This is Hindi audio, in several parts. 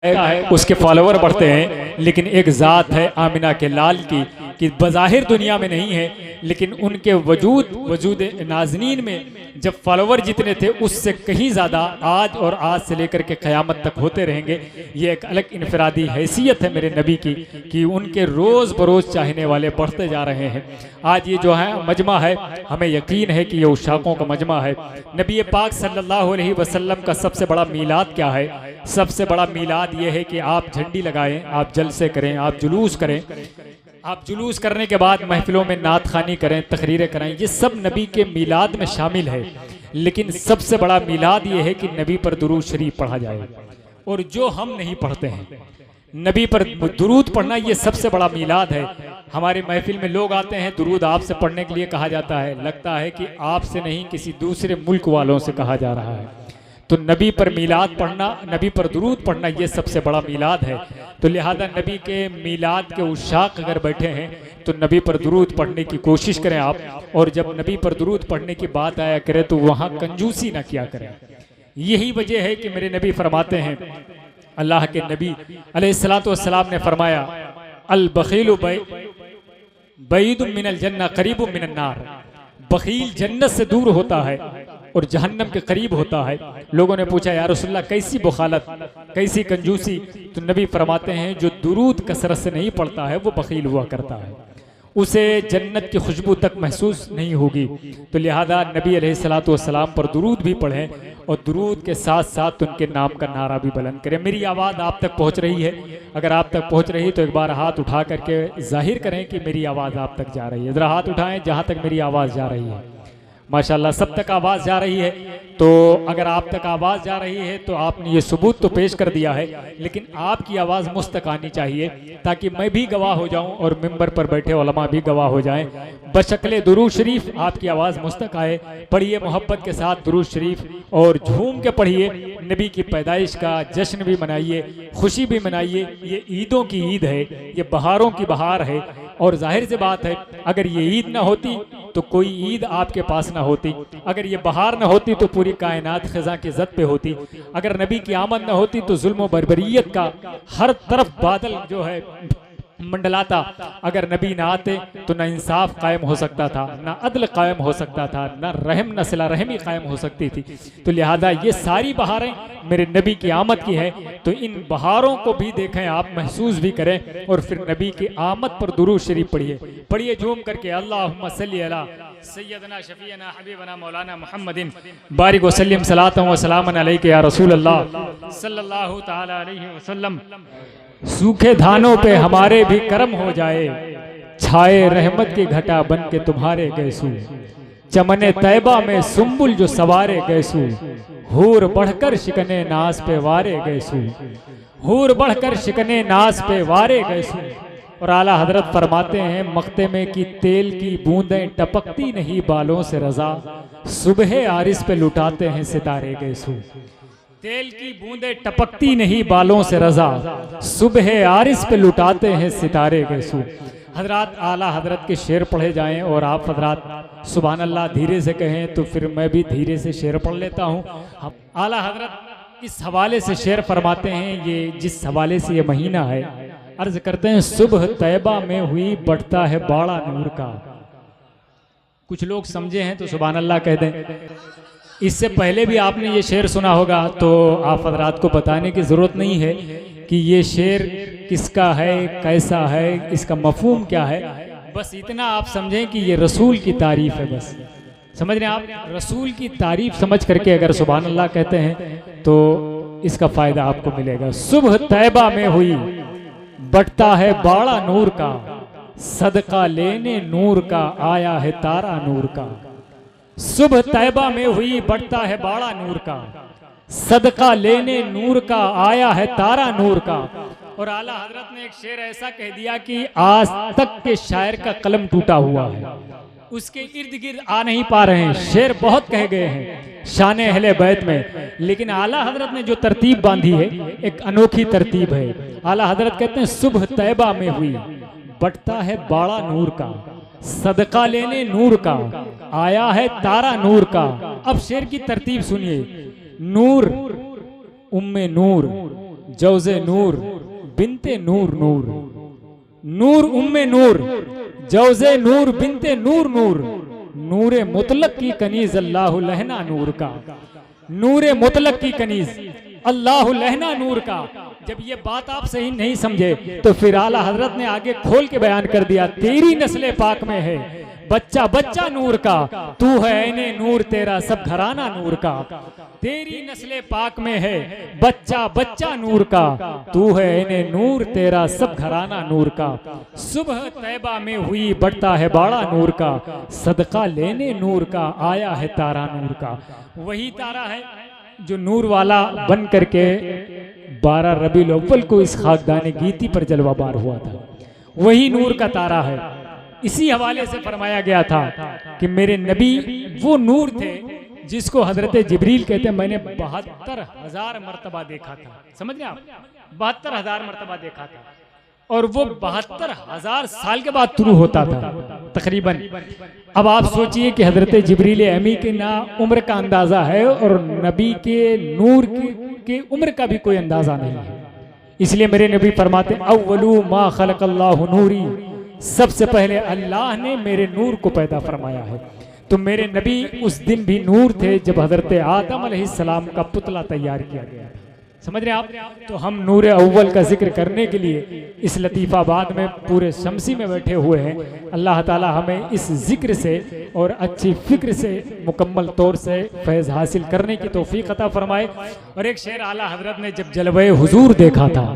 उसके फॉलोवर बढ़ते हैं, लेकिन एक ज़ात है आमिना के लाल की कि बज़ाहिर दुनिया में नहीं है, लेकिन उनके वजूद नाज़नीन में जब फॉलोवर जितने थे उससे कहीं ज़्यादा आज और आज से लेकर के क़यामत तक होते रहेंगे। ये एक अलग इनफरादी हैसियत है मेरे नबी की कि उनके रोज़ बरोज़ चाहने वाले बढ़ते जा रहे हैं। आज ये जो है मजमा है, हमें यकीन है कि ये उशाकों का मजमा है। नबी पाक सल्लल्लाहु अलैहि वसल्लम का सबसे बड़ा मीलाद क्या है? सबसे बड़ा मीलाद ये है कि आप झंडी लगाएं, आप जलसे करें, आप जुलूस करें। आप जुलूस करने के बाद महफिलों में नात खानी करें, तकरीरें कराएं, ये सब नबी के मीलाद में शामिल है। लेकिन सबसे बड़ा मीलाद ये है कि नबी पर दुरूद शरीफ पढ़ा जाए, और जो हम नहीं पढ़ते हैं नबी पर दुरूद पढ़ना, ये सबसे बड़ा मीलाद है। हमारे महफिल में लोग आते हैं, दुरूद आपसे पढ़ने के लिए कहा जाता है, लगता है कि आपसे नहीं किसी दूसरे मुल्क वालों से कहा जा रहा है। तो नबी पर मीलाद पढ़ना, नबी पर दुरूद पढ़ना, ये सबसे बड़ा मीलाद है। तो लिहाजा नबी के मीलाद के उशाक अगर बैठे हैं तो नबी पर दुरूद पढ़ने की कोशिश करें आप, और जब नबी पर दुरूद पढ़ने की बात आया करे तो वहाँ कंजूसी ना किया करें। यही वजह है कि मेरे नबी फरमाते हैं, अल्लाह के नबी अलैहिस्सलातु वस्सलाम ने फरमाया, अल बखीलु बईदुम मिनल जन्नह करीबुम मिनन नार। बखील जन्नत से दूर होता है और जहन्नम के करीब होता है। लोगों ने पूछा, या रसूलल्लाह कैसी बुखालत, कैसी कंजूसी? तो नबी फरमाते हैं, जो दुरूद कसरत से नहीं पढ़ता है वो बखील हुआ करता है, उसे जन्नत की खुशबू तक महसूस नहीं होगी। तो लिहाजा नबी अलैहिस्सलातु वस्सलाम पर दुरूद भी पढ़ें, और दुरूद के साथ साथ उनके नाम का नारा भी बुलंद करें। मेरी आवाज़ आप तक पहुंच रही है? अगर आप तक पहुंच रही है तो एक बार हाथ उठा करके जाहिर करें कि मेरी आवाज़ आप तक जा रही है। ज़रा हाथ उठाएं जहां तक मेरी आवाज़ जा रही है। माशाल्लाह, सब तक आवाज़ जा रही है। तो अगर आप तक आवाज़ जा रही है तो आपने ये सबूत तो पेश कर दिया है, लेकिन आपकी आवाज़ मुझ तक आनी चाहिए ताकि मैं भी गवाह हो जाऊं और मिंबर पर बैठे उलमा भी गवाह हो जाएं। बशक्ले दुरूद शरीफ आपकी आवाज़ मुझ तक आए। पढ़िए मोहब्बत के साथ दुरूद शरीफ, और झूम के पढ़िए। नबी की पैदाइश का जश्न भी मनाइए, खुशी भी मनाइए। ये ईदों की ईद है, ये बहारों की बहार है। और जाहिर सी बात है, अगर ये ईद ना होती तो कोई ईद आपके पास ना होती। अगर ये बहार ना होती तो पूरी कायनात खज़ां की ज़द पे होती। अगर नबी की आमद ना होती तो जुल्म व बर्बरियत का हर तरफ बादल जो है मंडलाता। अगर नबी ना आते तो ना इंसाफ कायम हो सकता था, ना अदल कायम हो सकता था, ना रहम न सिला रहमी कायम हो सकती थी। तो लिहाजा ये सारी बहारें मेरे नबी की आमद की है। तो इन बहारों को भी देखें आप, महसूस भी करें, और फिर नबी की आमद पर दुरूद शरीफ पढ़िए। पढ़िए झूम करके, अल्लाहुम्मा सल्ली अला सय्यदना शफीअना हबीबना मौलाना मुहम्मदिन बारिक व सल्लिम सलातन व सलामन अलैका या रसूल अल्लाह सल्लल्लाहु तआला अलैहि वसल्लम। सूखे धानों पे हमारे भी कर्म हो जाए, छाए रहमत की घटा बन के तुम्हारे गैसू। चमने तैबा में सुम्बुल जो सवारे गैसू, हूर बढ़कर शिकने नास पे वारे गैसू, हूर बढ़कर शिकने नास पे वारे गैसू। और आला हजरत फरमाते हैं, मख्ते में की तेल की बूंदें टपकती नहीं बालों से रजा, सुबह आरिस पे लुटाते हैं सितारे गैसू। तेल की बूंदें टपकती नहीं बालों से रजा, सुबह आरिस पे लुटाते हैं सितारे गैसू। हजरात, आला हजरत के शेर पढ़े जाएं और आप हजरात सुभान अल्लाह धीरे से कहें तो फिर मैं भी धीरे से शेर पढ़ लेता हूँ। आला हजरत इस हवाले से शेर फरमाते हैं, ये जिस हवाले से ये महीना है, अर्ज करते हैं, सुबह तैबा में हुई बढ़ता है बाड़ा नूर का। कुछ लोग समझे हैं तो सुभान अल्लाह कह दें। इससे पहले भी आपने ये शेर सुना होगा, तो आप हजरात को बताने की ज़रूरत नहीं है कि ये शेर किसका है, कैसा है, इसका मफहूम क्या है। बस इतना आप समझें कि ये रसूल की तारीफ़ है। बस समझ रहे हैं आप? रसूल की तारीफ़ समझ करके अगर सुभान अल्लाह कहते हैं तो इसका फ़ायदा आपको मिलेगा। सुबह तैबा में हुई बढ़ता है बाड़ा नूर का, सदका लेने नूर का आया है तारा नूर का। सुबह तैबा में हुई बढ़ता है बाड़ा नूर का, सदका लेने नूर का आया है तारा नूर का। और आला हजरत ने एक शेर ऐसा कह दिया कि आज तक के शायर का कलम टूटा हुआ है, उसके इर्द गिर्द आ नहीं पा रहे हैं। शेर बहुत कह गए हैं शान अहले बैत में, लेकिन आला हजरत ने जो तरतीब बांधी है एक अनोखी तरतीब है। आला हजरत कहते हैं, सुबह तैबा में हुई बढ़ता है बाड़ा नूर का, सदका लेने नूर का आया है तारा नूर का। अब शेर की तरतीब सुनिए, नूर उम्मे नूर जौजे नूर बिनते नूर नूर, नूर उम्मे नूर, जौजे नूर बिनते नूर नूर, नूरे मुतलक की कनीज अल्लाह लहना नूर का, नूरे मुतलक की कनीज अल्लाह लहना नूर का। जब ये बात आप सही नहीं समझे तो फिर आला हजरत ने आगे खोल के बयान कर दिया, तेरी नस्ले पाक में है बच्चा बच्चा नूर का, तू है ऐने नूर तेरा सब घराना नूर का। तेरी नस्ले पाक में है बच्चा बच्चा नूर का, तू है ऐने नूर तेरा सब घराना नूर का। सुबह तैबा में हुई बढ़ता है बाड़ा नूर का, सदका लेने नूर का आया है तारा नूर का। वही तारा है जो नूर वाला बन करके 12 रबीउल अव्वल को इस खाकदाने गीती पर जलवाबार हुआ था, वही नूर का तारा है। इसी हवाले से फरमाया गया था कि मेरे नबी वो नूर थे जिसको हजरत जिब्रील कहते हैं मैंने 72,000 मर्तबा देखा था। समझ रहे आप, 72,000 मर्तबा देखा था, और वो 72,000 साल के बाद शुरू होता था तकरीबन। अब आप सोचिए कि हजरत जिब्रील अमी के ना उम्र का अंदाजा है और नबी के नूर के उम्र का भी कोई अंदाजा नहीं है। इसलिए मेरे नबी फरमाते अव्वलु मा खलक़ल्लाहु नूरी, सबसे पहले अल्लाह ने मेरे नूर को पैदा फरमाया है। तो मेरे नबी उस दिन भी नूर थे जब हजरत आदम अलैहिस्सलाम का पुतला तैयार किया गया। समझ रहे आप। तो हम नूर अव्वल का जिक्र करने के लिए इस लतीफ़ाबाद में पूरे शमसी में बैठे हुए हैं। अल्लाह ताला हमें इस जिक्र से और अच्छी फिक्र से मुकम्मल तौर से फैज़ हासिल करने की तौफीक अता फरमाए। और एक शेर आला हजरत ने जब जलवे हुजूर देखा था,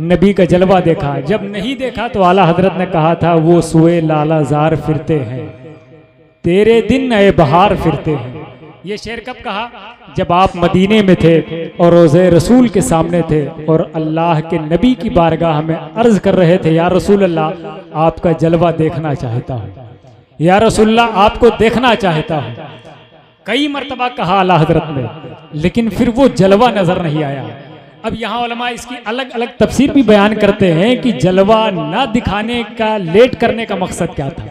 नबी का जलवा देखा, जब नहीं देखा तो आला हजरत ने कहा था वो सुए लालाजार फिरते हैं, तेरे दिन नए बहार फिरते हैं। ये शेर कब कहा? जब आप मदीने में थे और रोज़े रसूल के सामने थे और अल्लाह के नबी की बारगाह में अर्ज कर रहे थे, या रसूल अल्लाह आपका जलवा देखना चाहता हूँ, या रसूल अल्लाह आपको देखना चाहता हूँ। कई मर्तबा कहा आला हजरत ने, लेकिन फिर वो जलवा नजर नहीं आया। अब यहाँ उलमा इसकी अलग अलग तफसीर भी बयान करते हैं कि जलवा ना दिखाने का, लेट करने का मकसद क्या था।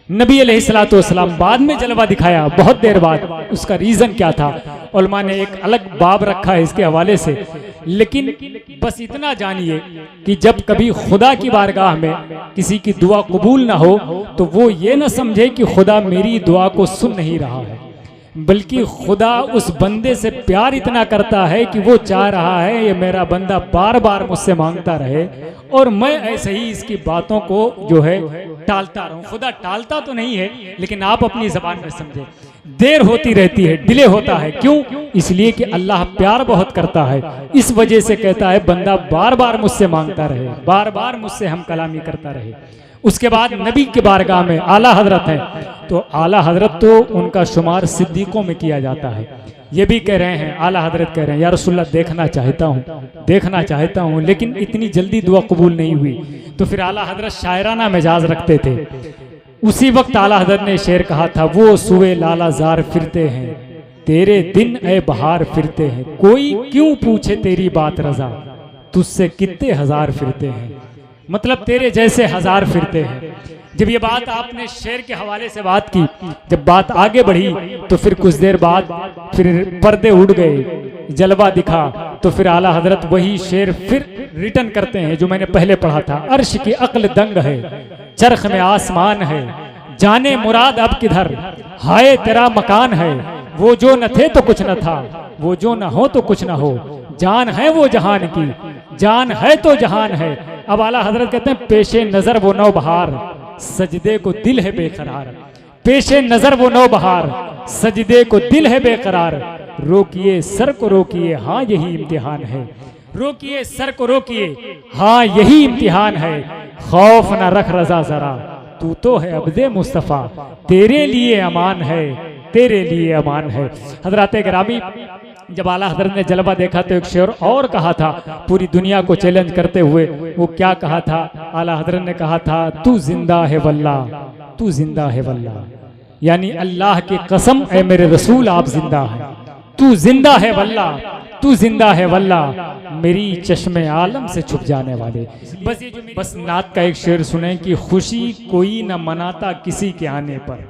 नबी अलैहिस्सलातु वस्सलाम बाद में जलवा दिखाया, बहुत देर बाद, उसका रीज़न क्या था उलमा ने एक अलग बाब रखा है इसके हवाले से। लेकिन बस इतना जानिए कि जब कभी खुदा की बारगाह में किसी की दुआ कबूल ना हो तो वो ये ना समझे कि खुदा मेरी दुआ को सुन नहीं रहा है, बल्कि खुदा उस बंदे से प्यार इतना करता है कि वो चाह रहा है ये मेरा बंदा बार बार मुझसे मांगता रहे और मैं ऐसे ही इसकी बातों को जो है टालता रहूं। खुदा टालता तो नहीं है, लेकिन आप अपनी जबान में समझे, देर होती रहती है, डिले होता है। क्यों? इसलिए कि अल्लाह प्यार बहुत करता है, इस वजह से कहता है बंदा बार बार मुझसे मांगता रहे, बार बार मुझसे हम कलामी करता रहे। उसके बाद नबी के बारगाह में आला हजरत हैं, तो आला हजरत तो उनका शुमार सिद्दीकों में किया जाता है। ये भी कह रहे हैं, आला हजरत कह रहे हैं, या रसूलल्लाह देखना चाहता हूँ, देखना चाहता हूँ, लेकिन इतनी जल्दी दुआ कबूल नहीं हुई। तो फिर आला हजरत शायराना मिजाज रखते थे। उसी वक्त आला हजरत ने शेर कहा था, वो सुए लालाजार फिरते हैं, तेरे दिन ए बहार फिरते हैं, कोई क्यों पूछे तेरी बात रजा, तुझसे कितने हजार फिरते हैं, मतलब तेरे जैसे हजार फिरते हैं। जब ये बात आपने शेर के हवाले से बात की, जब बात आगे बढ़ी तो फिर कुछ देर बाद फिर पर्दे उड़ गए, जलवा दिखा, तो फिर आला हजरत वही शेर फिर रिटर्न करते हैं जो मैंने पहले पढ़ा था। अर्श की अक्ल दंग है, चरख में आसमान है, जाने मुराद अब किधर, हाय तेरा मकान है, वो जो न थे तो कुछ न था, वो जो न हो तो कुछ न हो, जान है वो जहान की, जान है तो जहान है। अब आला हजरत कहते हैं पेशे नजर वो नौ बहार, सजदे को दिल है बेकरार, पेशे नजर वो नौ बहार, सजदे को दिल है बेकरार, रोकिए सर को रोकिए, हाँ यही इम्तिहान है, रोकिए सर को रोकिए, हाँ यही इम्तिहान है, खौफ न रख रजा जरा, तू तो है अब्दे मुस्तफ़ा, तेरे लिए अमान है, तेरे लिए अमान है। हजरत गिरामी, जब आला हजरत ने जलवा देखा तो एक शेर और कहा था पूरी दुनिया को चैलेंज करते हुए। वो क्या कहा था? आला हजरत ने कहा था, तू जिंदा है वल्ला, तू जिंदा है वल्ला, यानी अल्लाह की कसम ऐ मेरे रसूल आप जिंदा हैं, तू जिंदा है वल्ला, तू जिंदा है वल्ला, मेरी चश्मे आलम से छुप जाने वाले। बस नात का एक शेर सुने कि खुशी कोई न मनाता किसी के आने पर,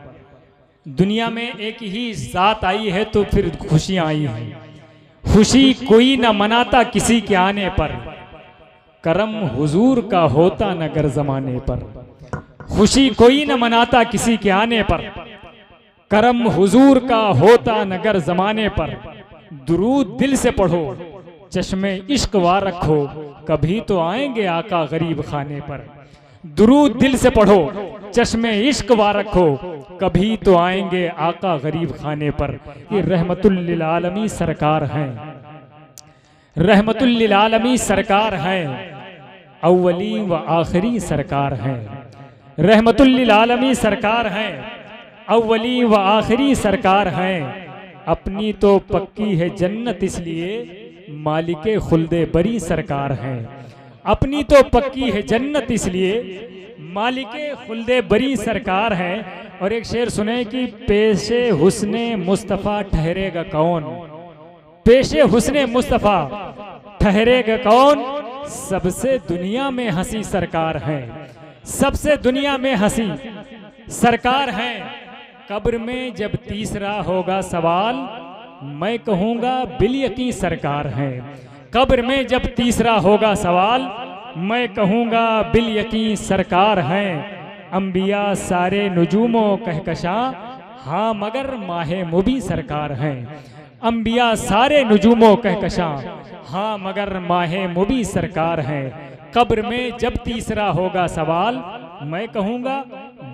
दुनिया में एक ही जात आई है तो फिर खुशियां आई हैं, खुशी कोई न मनाता किसी के आने पर, करम हुजूर का होता नगर जमाने पर। खुशी कोई न मनाता किसी के आने पर, करम हुजूर का होता नगर जमाने पर। दुरूद दिल से पढ़ो, चश्मे इश्क वार रखो, कभी तो आएंगे आका गरीब खाने पर। दुरूद दिल से पढ़ो, चश्मे इश्क वार रखो, कभी तो आएंगे आका गरीब खाने पर। ये रहमतुल लिल आलमीन सरकार हैं, रहमतुल लिल आलमीन सरकार हैं, अव्वली व आखिरी सरकार हैं। रहमतुल लिल आलमीन सरकार हैं, अव्वली व आखिरी सरकार हैं। अपनी तो पक्की है जन्नत इसलिए मालिके खुल्दे बरी सरकार हैं। अपनी तो पक्की है जन्नत इसलिए मालिके खुल्दे बरी सरकार है। और एक शेर सुने कि पेशे हुस्ने मुस्तफ़ा ठहरेगा कौन, पेशे हुस्ने मुस्तफ़ा ठहरेगा कौन। सबसे दुनिया में हंसी सरकार है, सबसे दुनिया में हंसी सरकार है। कब्र में जब तीसरा होगा सवाल, मैं कहूँगा बिल यकीन सरकार है। कब्र में जब तीसरा होगा सवाल, मैं कहूँगा बिल यकीन सरकार हैं। अंबिया सारे नुजूमों कहकशा, हाँ मगर माहे मुबी सरकार हैं। अंबिया सारे नुजूमों कहकशा, हाँ मगर माहे मुबी सरकार हैं। कब्र में जब तीसरा होगा सवाल, मैं कहूँगा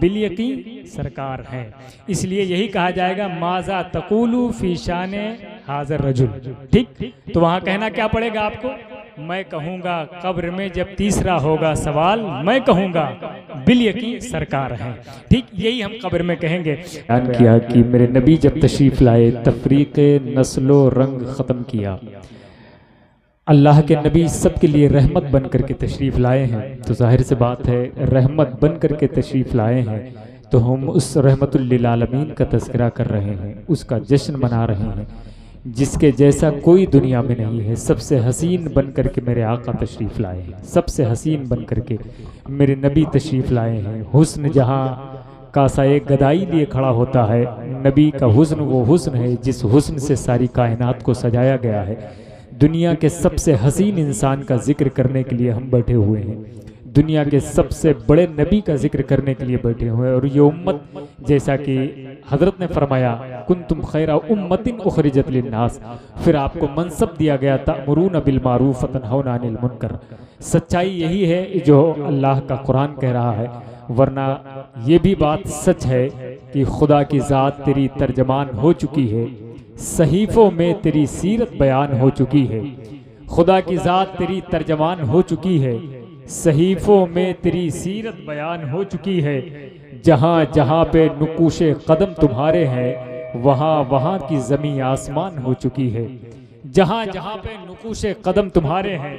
बिल यकीन सरकार है। इसलिए यही कहा जाएगा माजा तकूलू फी शाने हाज़र रजुल। ठीक, तो वहाँ कहना क्या पड़ेगा आपको, मैं कहूँगा कब्र में जब तीसरा होगा सवाल, मैं कहूँगा बिल यकीन सरकार है। ठीक, यही हम कब्र में कहेंगे। बयान किया कि मेरे नबी जब तशरीफ लाए तफरीक नस्लो रंग ख़त्म किया। अल्लाह के नबी सबके लिए रहमत बन करके तशरीफ़ लाए हैं, तो जाहिर से बात है रहमत बन करके तशरीफ़ लाए हैं, तो हम उस रहमतुल लिल आलमीन का तज़किरा कर रहे हैं, उसका जश्न मना रहे हैं जिसके जैसा कोई दुनिया में नहीं है। सबसे हसीन बन करके मेरे आका तशरीफ़ लाए हैं, सबसे हसीन बन करके मेरे नबी तशरीफ़ लाए हैं। हुस्न जहाँ का सा एक गदाई लिए खड़ा होता है, नबी का हुस्न वो हुस्न है जिस हुस्न से सारी कायनात को सजाया गया है। दुनिया के सबसे हसीन इंसान का जिक्र करने के लिए हम बैठे हुए हैं, दुनिया के सबसे बड़े नबी का जिक्र करने के लिए बैठे हुए हैं। और ये उम्मत, जैसा कि हजरत ने फरमाया कुंतुम खैरा उम्मतिन उखरिजत लिन्नास, फिर आपको मनसब दिया गया तअमुरून बिल मारूफ व तनहौना अनिल मुनकर। सच्चाई यही है जो अल्लाह का कुरान कह रहा है, वरना ये भी बात सच है कि खुदा की ज़ात तेरी तर्जमान हो चुकी है, सहीफ़ों में तेरी सीरत बयान हो चुकी है। खुदा की ज़ात तेरी तर्जमान हो चुकी है, सहीफ़ों में तेरी सीरत बयान हो चुकी है। जहाँ जहाँ पे नुकूशे कदम तुम्हारे हैं, वहाँ वहाँ की ज़मीं आसमान हो चुकी है। जहाँ जहाँ पे नुकूशे कदम तुम्हारे हैं,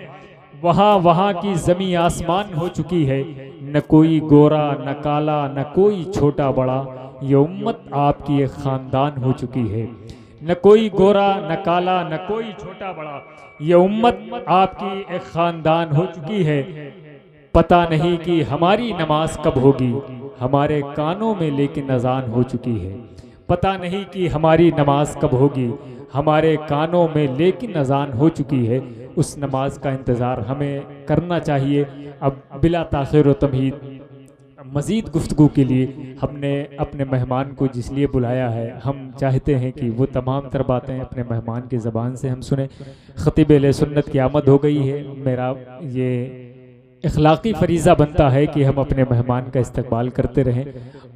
वहाँ वहाँ की ज़मीं आसमान हो चुकी है। न कोई गोरा न काला न कोई छोटा बड़ा, ये उम्मत आपकी एक ख़ानदान हो चुकी है। न कोई गोरा न काला न कोई छोटा बड़ा, ये उम्मत आपकी एक ख़ानदान हो चुकी है। पता नहीं कि हमारी नमाज कब होगी, हमारे कानों में लेकिन अजान हो चुकी है। पता नहीं कि हमारी नमाज कब होगी, हमारे कानों में लेकिन अजान हो चुकी है। उस नमाज का इंतज़ार हमें करना चाहिए। अब बिला ताख़िर व तमहीद मज़ीद गुफ्तगू के लिए हमने अपने मेहमान को जिस लिए बुलाया है, हम चाहते हैं कि वो तमाम तर बातें अपने मेहमान की ज़बान से हम सुने। ख़तीब अहले सुन्नत की आमद हो गई है। मेरा ये इखलाक़ी फ़रीज़ा बनता है कि हम अपने मेहमान का इस्तक़बाल करते रहें। और